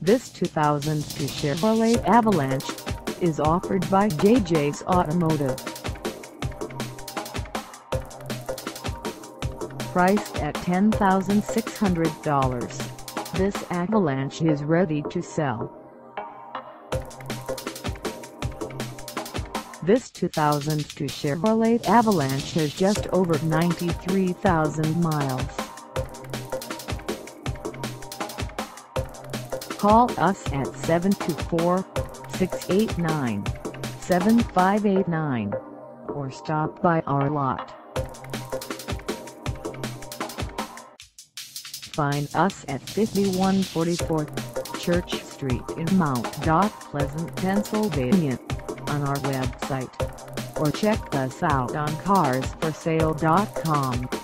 This 2002 Chevrolet Avalanche is offered by JJ's Automotive. Priced at $10,600, this Avalanche is ready to sell. This 2002 Chevrolet Avalanche has just over 93,000 miles. Call us at 724-689-7589 or stop by our lot. Find us at 5144 Church Street in Mt.Pleasant, Pennsylvania, on our website, or check us out on carsforsale.com.